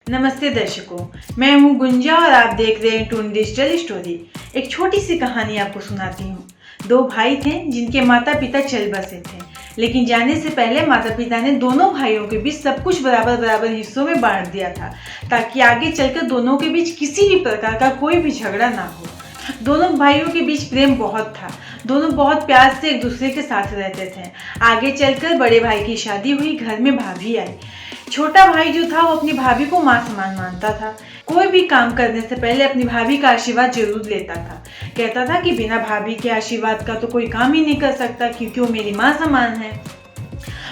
नमस्ते दर्शकों, मैं हूं गुंजा और आप देख रहे हैं टून डिजिटल स्टोरी। एक छोटी सी कहानी आपको सुनाती हूँ। दो भाई थे जिनके माता पिता चल बसे थे, लेकिन जाने से पहले माता पिता ने दोनों भाइयों के बीच सब कुछ बराबर बराबर हिस्सों में बांट दिया था, ताकि आगे चलकर दोनों के बीच किसी भी प्रकार का कोई भी झगड़ा ना हो। दोनों भाइयों के बीच प्रेम बहुत था, दोनों बहुत प्यार से एक दूसरे के साथ रहते थे। आगे चलकर बड़े भाई की शादी हुई, घर में भाभी आई। छोटा भाई जो था वो अपनी भाभी को माँ समान मानता था। कोई भी काम करने से पहले अपनी भाभी का आशीर्वाद जरूर लेता था। कहता था कि बिना भाभी के आशीर्वाद का तो कोई काम ही नहीं कर सकता, क्योंकि वो मेरी माँ समान है।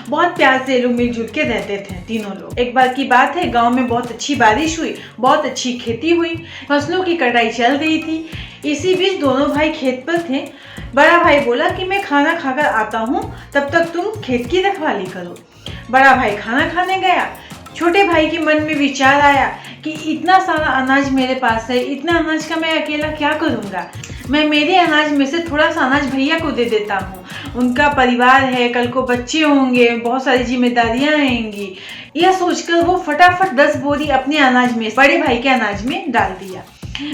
बहुत प्यार से लोग मिलजुल के रहते थे तीनों लोग। एक बार की बात है, गांव में बहुत अच्छी बारिश हुई, बहुत अच्छी खेती हुई, फसलों की कटाई चल रही थी। इसी बीच दोनों भाई खेत पर थे। बड़ा भाई बोला कि मैं खाना खाकर आता हूँ, तब तक तुम खेत की रखवाली करो। बड़ा भाई खाना खाने गया। छोटे भाई के मन में विचार आया कि इतना सारा अनाज मेरे पास है, इतना अनाज का मैं अकेला क्या करूँगा। मैं मेरे अनाज में से थोड़ा सा अनाज भैया को दे देता हूँ, उनका परिवार है, कल को बच्चे होंगे, बहुत सारी जिम्मेदारियां आएंगी। यह सोचकर वो फटाफट 10 बोरी अपने अनाज में बड़े भाई के अनाज में डाल दिया।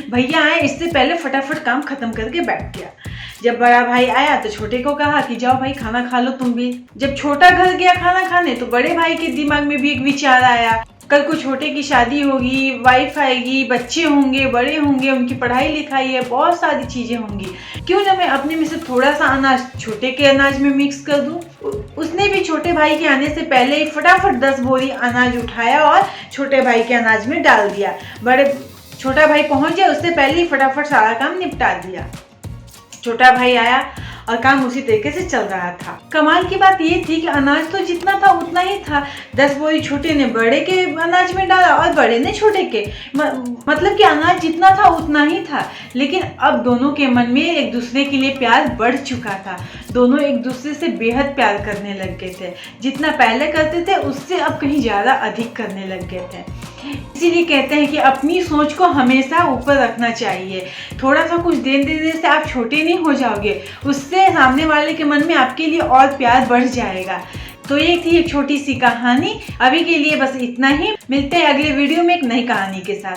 भैया आए इससे पहले फटाफट काम खत्म करके बैठ गया। जब बड़ा भाई आया तो छोटे को कहा कि जाओ भाई खाना खा लो तुम भी। जब छोटा घर गया खाना खाने तो बड़े भाई के दिमाग में भी एक विचार आया, कल को छोटे की शादी होगी, वाइफ आएगी, बच्चे होंगे, बड़े होंगे, उनकी पढ़ाई लिखाई है, बहुत सारी चीजें होंगी। क्यों ना मैं अपने में से थोड़ा सा अनाज छोटे के अनाज में मिक्स कर दूं। उसने भी छोटे भाई के आने से पहले ही फटाफट 10 बोरी अनाज उठाया और छोटे भाई के अनाज में डाल दिया। छोटा भाई पहुंच गया, उससे पहले ही फटाफट सारा काम निपटा दिया। छोटा भाई आया और काम उसी तरीके से चल रहा था। कमाल की बात ये थी कि अनाज तो जितना था उतना ही था। 10 बोरी छोटे ने बड़े के अनाज में डाला और बड़े ने छोटे के, मतलब कि अनाज जितना था उतना ही था। लेकिन अब दोनों के मन में एक दूसरे के लिए प्यार बढ़ चुका था। दोनों एक दूसरे से बेहद प्यार करने लग गए थे। जितना पहले करते थे उससे अब कहीं ज्यादा अधिक करने लग गए थे। इसीलिए कहते हैं कि अपनी सोच को हमेशा ऊपर रखना चाहिए। थोड़ा सा कुछ देर देने से आप छोटे नहीं हो जाओगे, उससे सामने वाले के मन में आपके लिए और प्यार बढ़ जाएगा। तो ये थी एक छोटी सी कहानी। अभी के लिए बस इतना ही। मिलते हैं अगले वीडियो में एक नई कहानी के साथ।